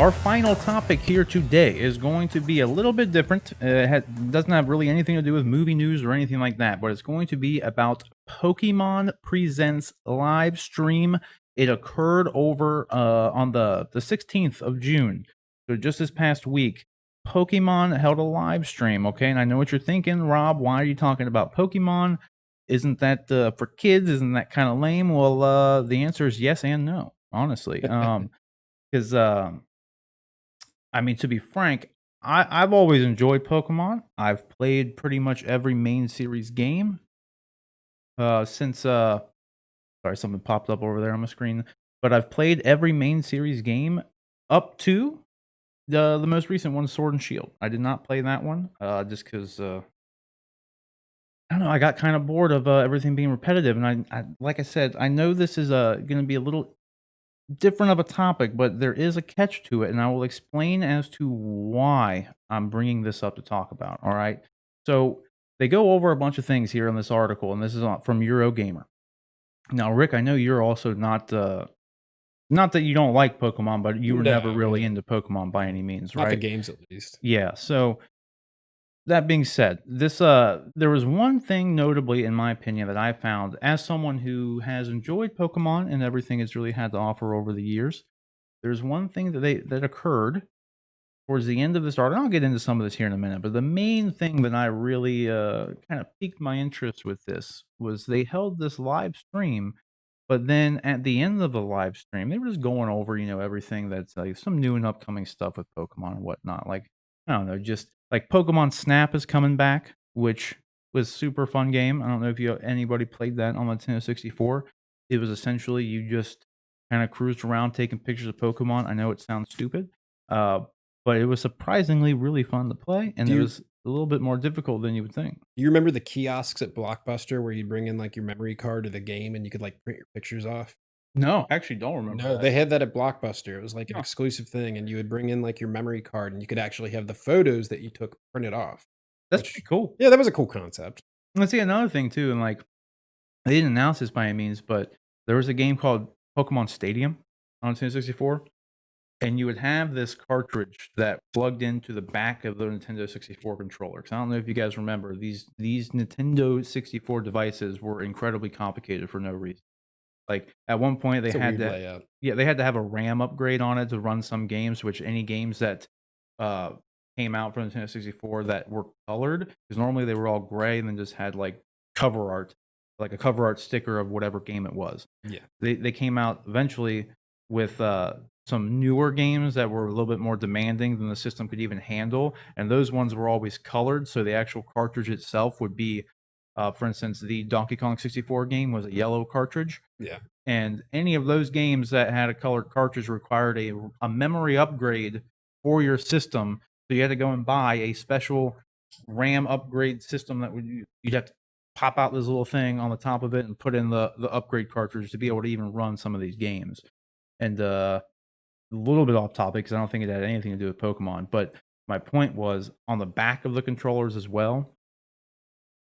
our final topic here today is going to be a little bit different. Doesn't have really anything to do with movie news or anything like that, but it's going to be about Pokemon Presents live stream. It occurred over on the 16th of June, so just this past week. Pokemon held a live stream. Okay, and I know what you're thinking, Rob. Why are you talking about Pokemon? Isn't that for kids? Isn't that kind of lame? Well, the answer is yes and no. Honestly, because I mean, to be frank, I've always enjoyed Pokemon. I've played pretty much every main series game since sorry, something popped up over there on my screen. But I've played every main series game up to the most recent one, Sword and Shield. I did not play that one just because I don't know. I got kind of bored of everything being repetitive, and I like I said, I know this is going to be a little different of a topic, but there is a catch to it, and I will explain as to why I'm bringing this up to talk about. All right. So they go over a bunch of things here in this article, and this is from Eurogamer. Now, Rick, I know you're also not that you don't like Pokemon, but you were never No, really no, into Pokemon by any means, not the right? games at least. Yeah. So that being said, this there was one thing notably in my opinion that I found as someone who has enjoyed Pokemon and everything it's really had to offer over the years. There's one thing that occurred towards the end of this article. I'll get into some of this here in a minute, but the main thing that I really kind of piqued my interest with this was they held this live stream, but then at the end of the live stream, they were just going over, everything that's like some new and upcoming stuff with Pokemon and whatnot. Like, I don't know, just like Pokemon Snap is coming back, which was super fun game. I don't know if anybody played that on the Nintendo 64. It was essentially you just kind of cruised around taking pictures of Pokemon. I know it sounds stupid, uh, but it was surprisingly really fun to play, and Do it you was a little bit more difficult than you would think. you remember the kiosks at Blockbuster where you bring in, like, your memory card to the game and you could, like, print your pictures off? No, I actually don't remember No, that. they had that at Blockbuster. It was like an Huh. exclusive thing, and you would bring in, like, your memory card, and you could actually have the photos that you took printed off, That's pretty which cool. yeah, that was a cool concept. Let's see another thing too, and like they didn't announce this by any means, but there was a game called Pokemon Stadium on Nintendo 64, and you would have this cartridge that plugged into the back of the Nintendo 64 controller. 'Cause I don't know if you guys remember these Nintendo 64 devices were incredibly complicated for no reason. Like at one point they It's a had weird to layout. yeah, they had to have a RAM upgrade on it to run some games, which any games that uh came out for Nintendo 64 that were colored, because normally they were all gray and then just had like cover art, like a cover art sticker of whatever game it was. Yeah. They came out eventually with some newer games that were a little bit more demanding than the system could even handle, and those ones were always colored, so the actual cartridge itself would be for instance, the Donkey Kong 64 game was a yellow cartridge, Yeah. and any of those games that had a colored cartridge required a memory upgrade for your system. So you had to go and buy a special RAM upgrade system that you'd have to pop out this little thing on the top of it and put in the upgrade cartridge to be able to even run some of these games. And a little bit off topic because I don't think it had anything to do with Pokemon, but my point was on the back of the controllers as well,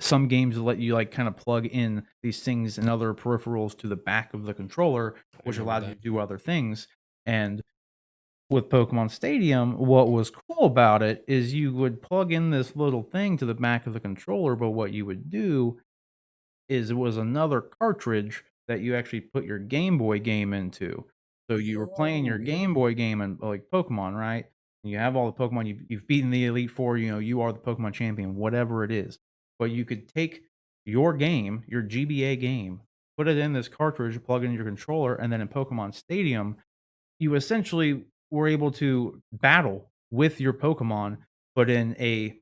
some games let you like kind of plug in these things and other peripherals to the back of the controller, I which remember allowed you that. to do other things. And with Pokemon Stadium, what was cool about it is you would plug in this little thing to the back of the controller, but what you would do is it was another cartridge that you actually put your Game Boy game into. So you were playing your Oh, yeah. Game Boy game and like Pokemon, right? And you have all the Pokemon, you've beaten the Elite Four, you are the Pokemon champion, whatever it is. But you could take your game, your GBA game, put it in this cartridge, plug it in your controller, and then in Pokemon Stadium, you essentially were able to battle with your Pokemon, but in a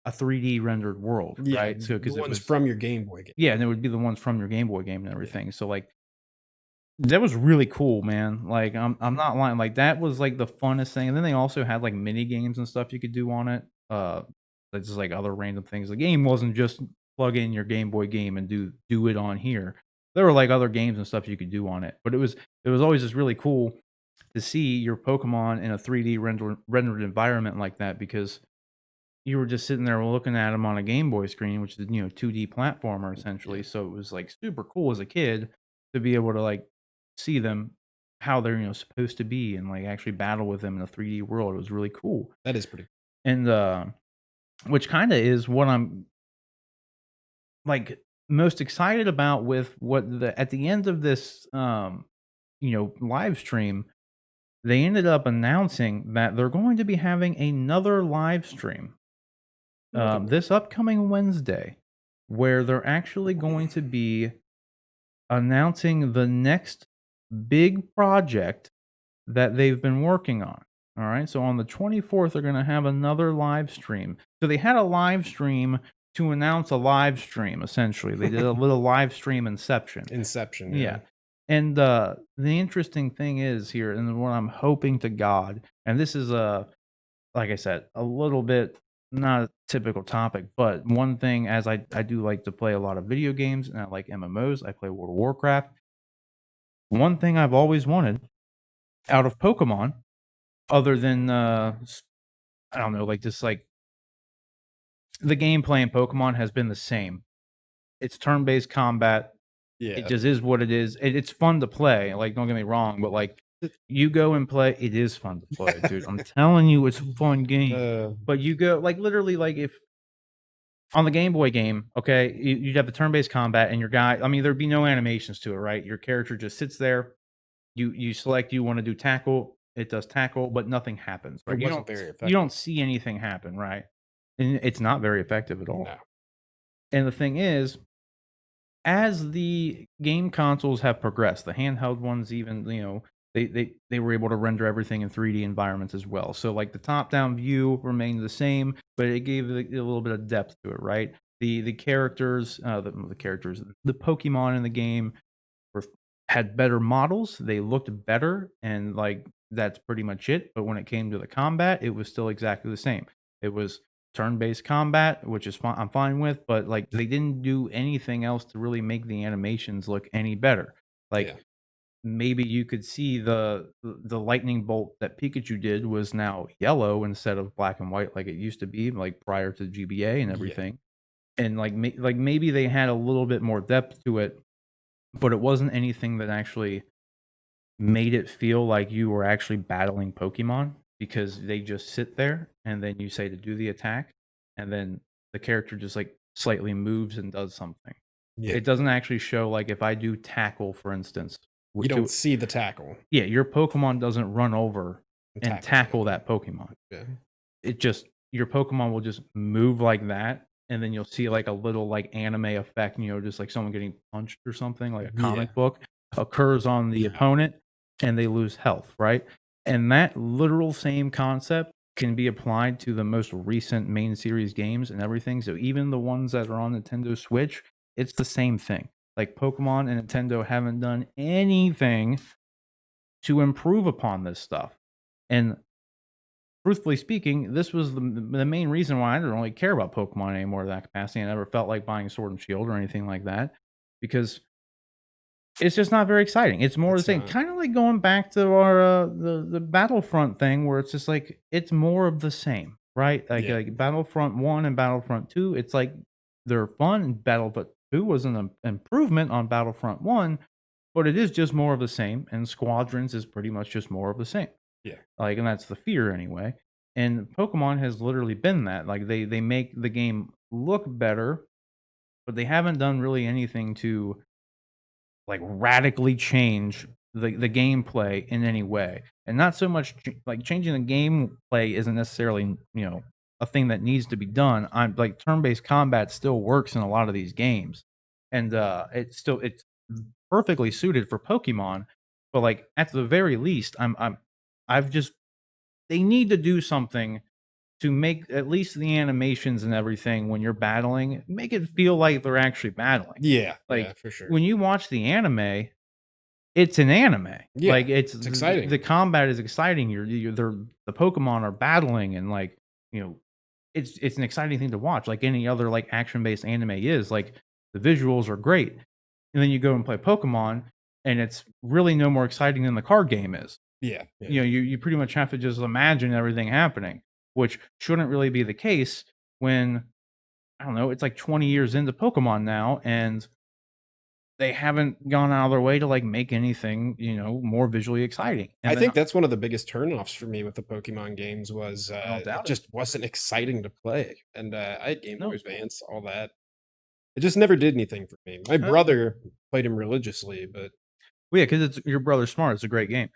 3D rendered world, Yeah, right? So the because it ones was from your Game Boy game. yeah, and it would be the ones from your Game Boy game and Yeah. everything. So, like, that was really cool, man. Like, I'm not lying, like, that was, like, the funnest thing, and then they also had, like, mini games and stuff you could do on it, that's just, like, other random things. The game wasn't just plug in your Game Boy game and do it on here. There were, like, other games and stuff you could do on it, but it was always just really cool to see your Pokemon in a 3D rendered environment like that because you were just sitting there looking at them on a Game Boy screen, which is, 2D platformer Yeah. essentially, so it was, like, super cool as a kid to be able to, like, see them how they're supposed to be and like actually battle with them in a 3D world. It was really cool. That is pretty. And which kind of is what I'm like most excited about with what the at the end of this live stream. They ended up announcing that they're going to be having another live stream Okay. this upcoming Wednesday, where they're actually going to be announcing the next big project that they've been working on. All right. So on the 24th, they're going to have another live stream. So they had a live stream to announce a live stream, essentially. They did a little live stream inception. Inception, Yeah. yeah. And the interesting thing is here, and what I'm hoping to God, and this is like I said, a little bit not a typical topic, but one thing as I do like to play a lot of video games and I like MMOs, I play World of Warcraft. One thing I've always wanted out of Pokemon, other than I don't know, like just like the gameplay in Pokemon has been the same. It's turn-based combat. It Yeah. just is what it is. It's fun to play, like, don't get me wrong, but, like, you go and play it is fun to play, dude. I'm telling you, it's a fun game. Uh, But you go like, literally, like, if on the Game Boy game, okay, you'd have the turn-based combat and your guy I mean, there'd be no animations to it, right? Your character just sits there, you select you wanna do tackle, it does tackle, but nothing happens, it right? wasn't very You effective. don't see anything happen, right? And it's not very effective at all. No. And the thing is as the game consoles have progressed, the handheld ones even, they were able to render everything in 3D environments as well. So like the top-down view remained the same, but it gave it a little bit of depth to it, right? The characters, the characters, the Pokemon in the game were had better models, they looked better, and, like, that's pretty much it, but when it came to the combat, it was still exactly the same. It was turn-based combat, which is I'm fine with, but, like, they didn't do anything else to really make the animations look any better. Yeah. Like, maybe you could see the lightning bolt that Pikachu did was now yellow instead of black and white like it used to be, like, prior to GBA and Yeah. everything, and, like, maybe they had a little bit more depth to it, but it wasn't anything that actually made it feel like you were actually battling Pokemon because they just sit there and then you say to do the attack and then the character just like slightly moves and does something. Yeah. It doesn't actually show like if I do tackle, for instance, You don't see the tackle. yeah, your Pokemon doesn't run over And and tackle tackle somebody. that Pokemon. Yeah. It just your Pokemon will just move like that, and then you'll see like a little like anime effect, just like someone getting punched or something, like a Yeah. comic book occurs on the Yeah. opponent and they lose health, right? And that literal same concept can be applied to the most recent main series games and everything. So even the ones that are on Nintendo Switch, it's the same thing. Like Pokemon and Nintendo haven't done anything to improve upon this stuff. And truthfully speaking, this was the main reason why I didn't really care about Pokemon anymore to that capacity. I never felt like buying Sword and Shield or anything like that because it's just not very exciting. It's more the It's same, not. kind of like going back to our the Battlefront thing, where it's just like it's more of the same, right? Like Yeah. Battlefront 1 and Battlefront 2, it's like they're fun. Battlefront 2 was an improvement on Battlefront 1, but it is just more of the same. And Squadrons is pretty much just more of the same. Yeah. Like, and that's the fear anyway. And Pokemon has literally been that. Like they make the game look better, but they haven't done really anything to like radically change the gameplay in any way. And not so much like changing the gameplay isn't necessarily, a thing that needs to be done. I'm like turn-based combat still works in a lot of these games. And it's perfectly suited for Pokemon, but like at the very least, I've just they need to do something to make at least the animations and everything when you're battling, make it feel like they're actually battling. Yeah. Yeah, Like for sure. when you watch the anime, it's an anime. Yeah. Like it's It's the exciting. combat is exciting. The Pokemon are battling and like, you know, it's an exciting thing to watch like any other like action-based anime is. Like the visuals are great. And then you go and play Pokemon and it's really no more exciting than the card game is. Yeah. Yeah. You pretty much have to just imagine everything happening, which shouldn't really be the case when I don't know, it's like 20 years into Pokemon now, and they haven't gone out of their way to like make anything, more visually exciting. I And then think that's one of the biggest turnoffs for me with the Pokemon games was, I don't it doubt it. just wasn't exciting to play, and, I had Game Boy No. Advance, all that. It just never did anything for me. My Oh, brother played him religiously, but well, yeah, because it's your brother's smart. It's a great game.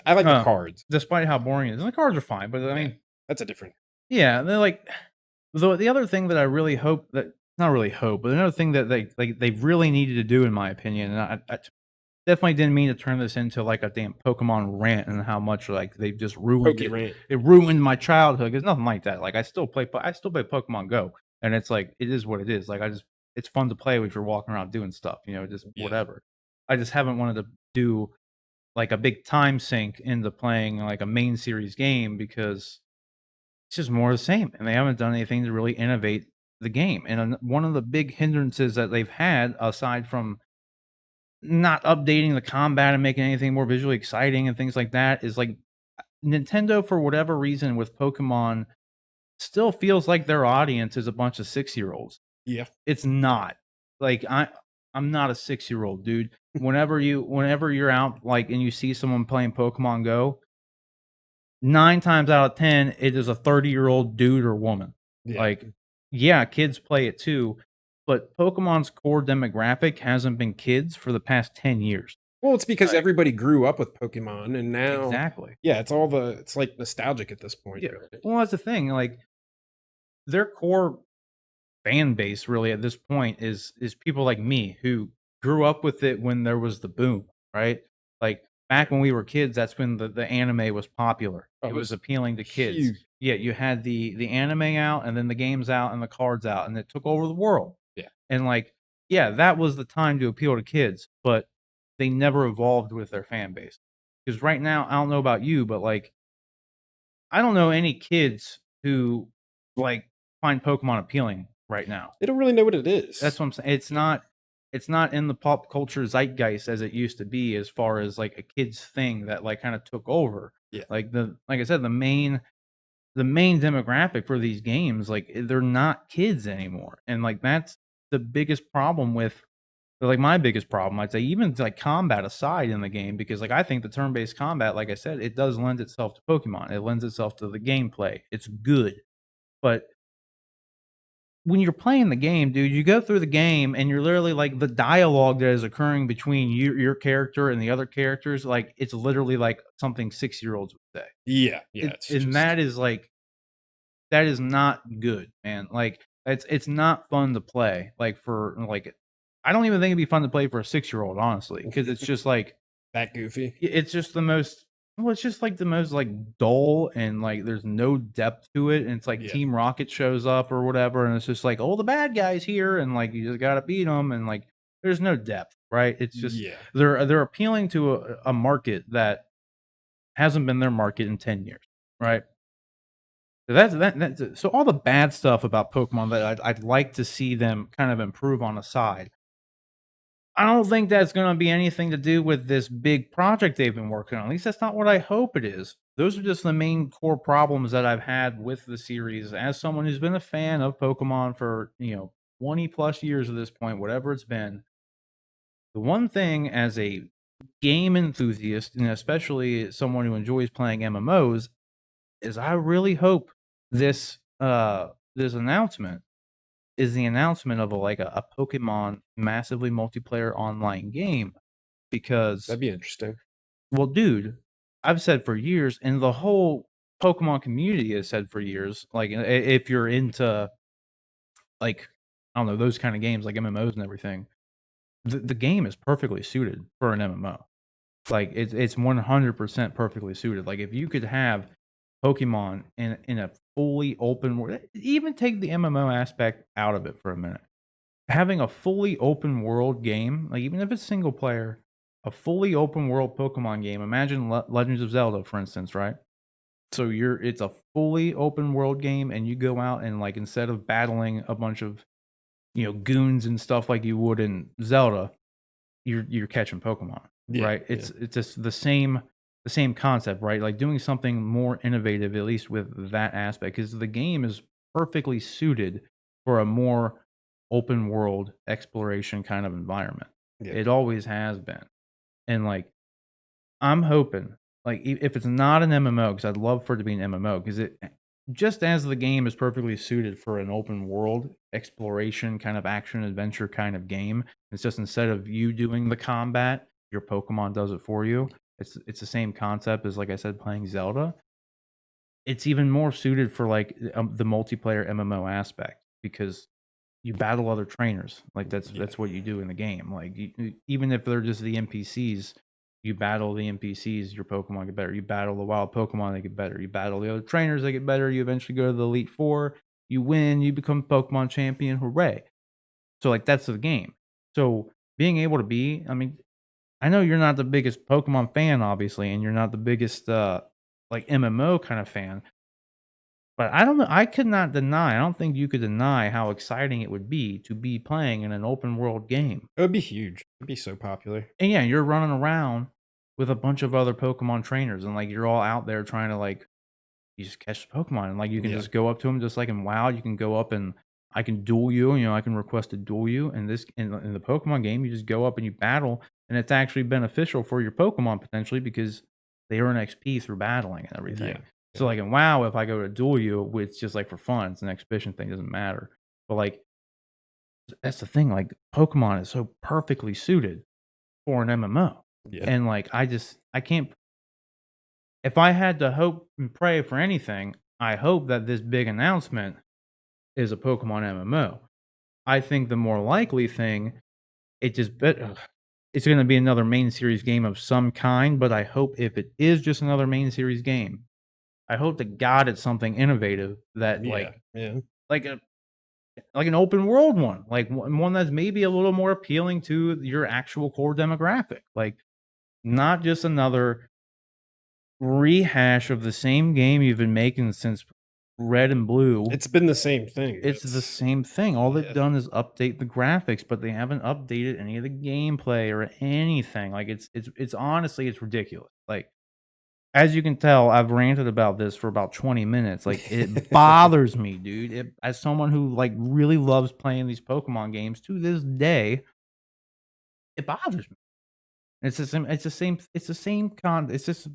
I like the Uh, cards. Despite how boring it is. And the cards are fine, but I Yeah, mean, that's a different. yeah, they're like the other thing that I really hope that not really hope, but another thing that they really needed to do, in my opinion, and I definitely didn't mean to turn this into like a damn Pokemon rant and how much like they just ruined Pokey it. Rant. It ruined my childhood. It's nothing like that. Like I still play Pokemon Go, and it's like it is what it is. Like it's fun to play if you're walking around doing stuff, just Yeah. whatever. I just haven't wanted to do like a big time sink into playing like a main series game because it's just more of the same, and they haven't done anything to really innovate the game. And one of the big hindrances that they've had, aside from not updating the combat and making anything more visually exciting and things like that, is like Nintendo, for whatever reason, with Pokemon, still feels like their audience is a bunch of 6-year-olds. Yeah. It's not. Like I'm not a 6-year-old, dude. Whenever you're out like and you see someone playing Pokemon Go, 9 times out of 10, it is a 30-year-old dude or woman. Yeah. Like, yeah, kids play it too, but Pokemon's core demographic hasn't been kids for the past 10 years. Well, it's because Like, everybody grew up with Pokemon, and now exactly. yeah, it's like nostalgic at this point, Yeah. really. Well, that's the thing, like, their core fan base really at this point is people like me who grew up with it when there was the boom, right? Like back when we were kids, that's when the anime was popular. Oh, It it was was appealing to kids. huge. Yeah, you had the anime out and then the games out and the cards out and it took over the world. Yeah. And like, yeah, that was the time to appeal to kids, but they never evolved with their fan base. Because right now, I don't know about you, but like I don't know any kids who like find Pokemon appealing right now. They don't really know what it That's is. what I'm saying. It's not in the pop culture zeitgeist as it used to be as far as, like, a kid's thing that, like, kinda took over. Yeah. Like I said, the main demographic for these games, like, they're not kids anymore, and, like, that's the biggest problem with like, my biggest problem, I'd say, even, like, combat aside in the game because, like, I think the turn-based combat, like I said, it does lend itself to Pokemon. It lends itself to the gameplay. It's good, but when you're playing the game, dude, you go through the game and you're literally like the dialogue that is occurring between your character and the other characters, like it's literally like something 6-year-olds would say. Yeah, yeah, It, it's and just that is like that is not good, man. Like it's not fun to play. Like for like I don't even think it'd be fun to play for a 6-year-old, honestly, because it's just like that goofy. it's just the most well, it's just like the most like dull and like there's no depth to it. And it's like Yeah. Team Rocket shows up or whatever, and it's just like, oh, the bad guy's here, and like you just gotta beat them, and like there's no depth, right? It's just Yeah. they're appealing to a market that hasn't been their market in 10 years, right? So so all the bad stuff about Pokemon that I'd like to see them kind of improve on aside. I don't think that's gonna be anything to do with this big project they've been working on. At least that's not what I hope it is. Those are just the main core problems that I've had with the series as someone who's been a fan of Pokemon for, 20 plus years at this point, whatever it's been. The one thing as a game enthusiast, and especially someone who enjoys playing MMOs, is I really hope this announcement is the announcement of a Pokemon massively multiplayer online game because, That'd be interesting. well, dude, I've said for years, and the whole Pokemon community has said for years, like if you're into like I don't know those kind of games like MMOs and everything, the game is perfectly suited for an MMO. Like it's 100% perfectly suited. Like if you could have Pokemon in a fully open world, even take the MMO aspect out of it for a minute. Having a fully open world game, like even if it's single player, a fully open world Pokemon game. Imagine Legends of Zelda, for instance, right? So it's a fully open world game, and you go out and like instead of battling a bunch of goons and stuff like you would in Zelda, you're catching Pokemon, Yeah, right? yeah. It's just the same concept, right? Like doing something more innovative, at least with that aspect, because the game is perfectly suited for a more open world exploration kind of environment. Yeah. It always has been. And, like, I'm hoping, like, if it's not an MMO, because I'd love for it to be an MMO, because it just as the game is perfectly suited for an open world exploration kind of action adventure kind of game, it's just instead of you doing the combat, your Pokemon does it for you. It's the same concept as, like I said, playing Zelda. It's even more suited for, like, the multiplayer MMO aspect because you battle other trainers, like, Yeah. that's what you do in the game, like, even if they're just the NPCs, you battle the NPCs, your Pokemon get better, you battle the wild Pokemon, they get better, you battle the other trainers, they get better, you eventually go to the Elite Four, you win, you become Pokemon champion, hooray. So, like, that's the game. So, being able to be I mean, I know you're not the biggest Pokemon fan, obviously, and you're not the biggest, like, MMO kind of fan, but I don't know, I could not deny, I don't think you could deny how exciting it would be to be playing in an open world game. It would be huge. It'd be so popular. And yeah, you're running around with a bunch of other Pokemon trainers and like you're all out there trying to like you just catch the Pokemon and like you can Yeah. just go up to them just like in WoW, you can go up and I can duel you, you know, I can request to duel you. And this in the Pokemon game, you just go up and you battle, and it's actually beneficial for your Pokemon potentially because they earn XP through battling and Yeah. everything. So Yeah. like in WoW, if I go to duel you, it's just like for fun, it's an exhibition thing, doesn't matter. But like that's the thing, like Pokemon is so perfectly suited for an MMO. Yeah. And like I can't if I had to hope and pray for anything, I hope that this big announcement is a Pokemon MMO. I think the more likely thing, it just bet ugh, it's gonna be another main series game of some kind, but I hope if it is just another main series game, I hope to God it's something innovative that Yeah. Yeah. like a like an open world one, like one that's maybe a little more appealing to your actual core demographic, like not just another rehash of the same game you've been making since Red and Blue. It's been the same thing. It's the same thing. All they've Yeah. done is update the graphics, but they haven't updated any of the gameplay or anything. Like it's honestly it's ridiculous. Like as you can tell, I've ranted about this for about 20 minutes. Like it bothers me, dude. It, as someone who like really loves playing these Pokemon games to this day, it bothers me. It's the same. It's the same. It's the same con. It's just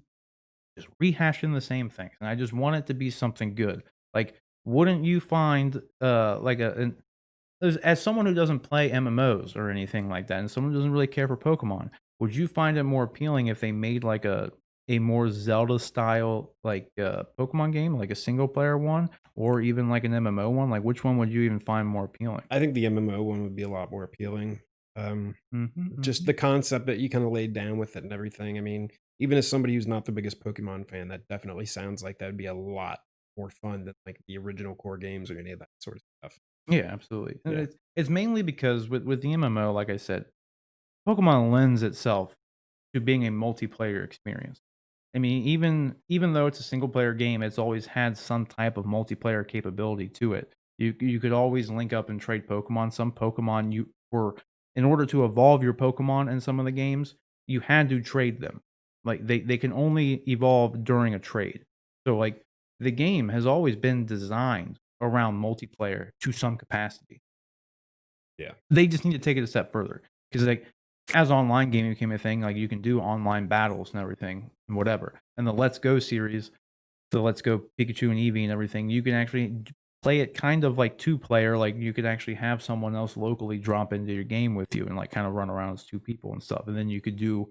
rehashing the same thing, and I just want it to be something good. Like, wouldn't you find, like as someone who doesn't play MMOs or anything like that, and someone who doesn't really care for Pokemon, would you find it more appealing if they made like a more Zelda style like Pokemon game, like a single player one, or even like an MMO one? Like, which one would you even find more appealing? I think the MMO one would be a lot more appealing. Hmm. Just the concept that you kinda laid down with it and everything. I mean, even as somebody who's not the biggest Pokemon fan, that definitely sounds like that would be a lot more fun than, like, the original core games or any of that sort of stuff. Yeah, absolutely. And Yeah. it's mainly because with the MMO, like I said, Pokemon lends itself to being a multiplayer experience. I mean, even though it's a single player game, it's always had some type of multiplayer capability to it. You could always link up and trade Pokemon. Some Pokemon you were in order to evolve your Pokemon in some of the games, you had to trade them. Like they can only evolve during a trade. So like the game has always been designed around multiplayer to some capacity. Yeah. They just need to take it a step further because, like, as online gaming became a thing, like, you can do online battles and everything and whatever. And the Let's Go series, the Let's Go Pikachu and Eevee and everything, you can actually play it kind of like two-player, like, you could actually have someone else locally drop into your game with you and, like, kinda run around as 2 people and stuff, and then you could do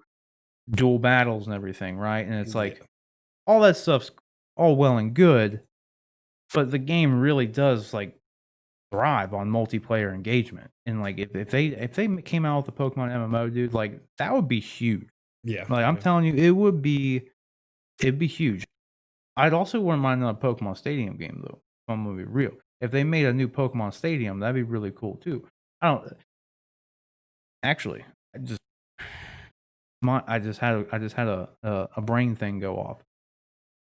dual battles and everything, right? And it's Yeah. like, all that stuff's all well and good, but the game really does, like, thrive on multiplayer engagement. And like if they came out with a Pokemon MMO, dude, like that would be huge. Yeah. Like I'm Yeah. telling you, it'd be huge. I'd also wouldn't mind another Pokemon Stadium game though. If I'm gonna be real. If they made a new Pokemon Stadium, that'd be really cool too. I don't actually. I just I just had a brain thing go off.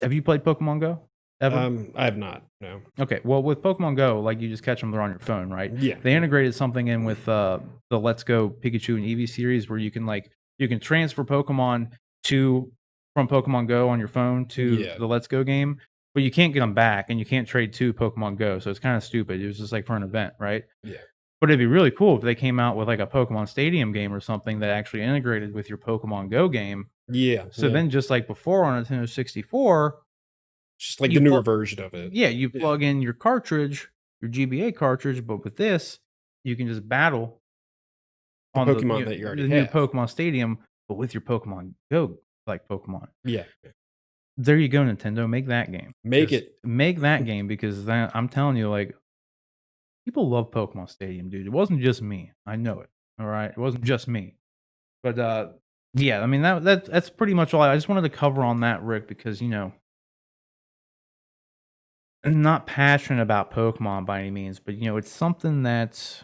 Have you played Pokemon Go ever? I have not, no. Okay, well, with Pokemon Go, like, you just catch them, they're on your phone, right? Yeah. They integrated something in with, the Let's Go Pikachu and Eevee series where you can, like you can transfer Pokemon to from Pokemon Go on your phone to Yeah. the Let's Go game, but you can't get them back, and you can't trade 2 Pokemon Go, so it's kinda stupid. It was just, like, for an event, right? Yeah. But it'd be really cool if they came out with like a Pokemon Stadium game or something that actually integrated with your Pokemon Go game. Yeah, So yeah. then, just like before on Nintendo 64, Just like the you newer plug, version of it. yeah, you Yeah. plug in your cartridge, your GBA cartridge, but with this, you can just battle The on the Pokemon that you already the new have. Pokemon Stadium, but with your Pokemon Go like Pokemon. Yeah, yeah. There you go, Nintendo. Make that game. Make Just it. make that game because that, I'm telling you, like, people love Pokemon Stadium, dude. It wasn't just me. I know it. All right, it wasn't just me. But yeah, I mean that's pretty much all. I just wanted to cover on that, Rick, because I'm not passionate about Pokemon by any means, but it's something that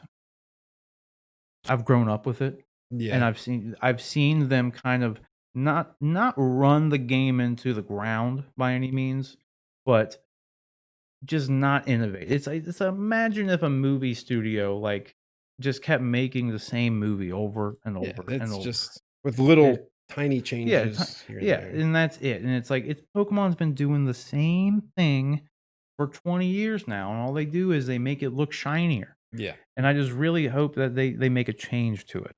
I've grown up with it, and Yeah. I've seen them kind of not run the game into the ground by any means, but just not innovate. It's imagine if a movie studio, like, just kept making the same movie over and Yeah, over and it's over. just with It little tiny Yeah, changes here and yeah, there. and that's it, and it's like, Pokemon's been doing the same thing for 20 years now, and all they do is they make it look shinier. Yeah. And I just really hope that they make a change to it.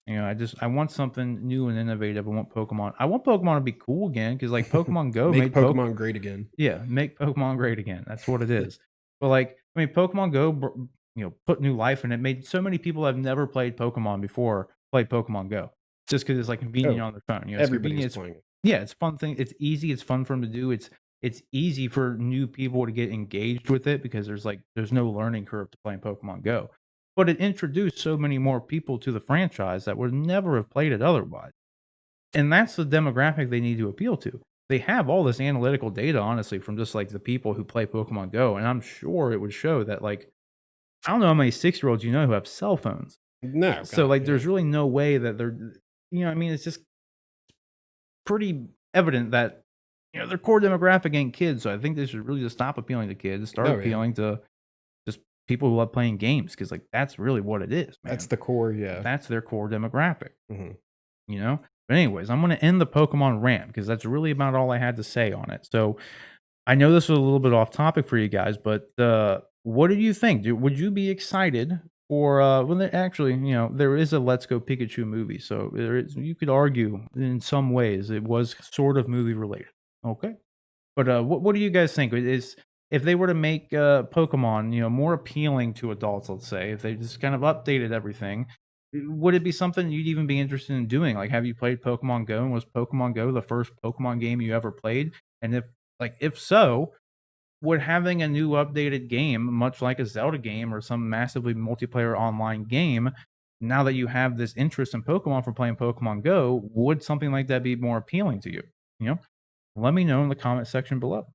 I want something new and innovative. I want Pokemon to be cool again because, like, Pokemon Go Make made Pokemon great again. yeah, make Pokemon great again. That's what it is. But, like, I mean, Pokemon Go, put new life in it. Made so many people that have never played Pokemon before play Pokemon Go, just because it's like convenient Oh, on their phone. It's everybody's convenient. playing it. Yeah, it's a fun thing. It's easy. It's fun for them to do. It's easy for new people to get engaged with it because there's no learning curve to playing Pokemon Go. But it introduced so many more people to the franchise that would never have played it otherwise. And that's the demographic they need to appeal to. They have all this analytical data, honestly, from just like the people who play Pokemon Go. And I'm sure it would show that, like, I don't know how many 6-year-olds who have cell phones. No, So, God, like, yeah. there's really no way that what I mean, it's just pretty evident that, their core demographic ain't kids. So I think they should really just stop appealing to kids, start No, yeah. appealing to just people who love playing games. Cause, like, that's really what it is, That's man. the core, yeah. That's their core demographic. Mhm. you know? But anyways, I'm gonna end the Pokemon rant because that's really about all I had to say on it. So I know this was a little bit off topic for you guys, but what do you think? Would you be excited for well actually, there is a Let's Go Pikachu movie. So you could argue in some ways it was sort of movie related. Okay. But what do you guys think? Is if they were to make Pokemon, more appealing to adults, let's say, if they just kind of updated everything, would it be something you'd even be interested in doing? Like, have you played Pokemon Go? And was Pokemon Go the first Pokemon game you ever played? And if so, would having a new updated game, much like a Zelda game or some massively multiplayer online game, now that you have this interest in Pokemon from playing Pokemon Go, would something like that be more appealing to you? You know, let me know in the comment section below.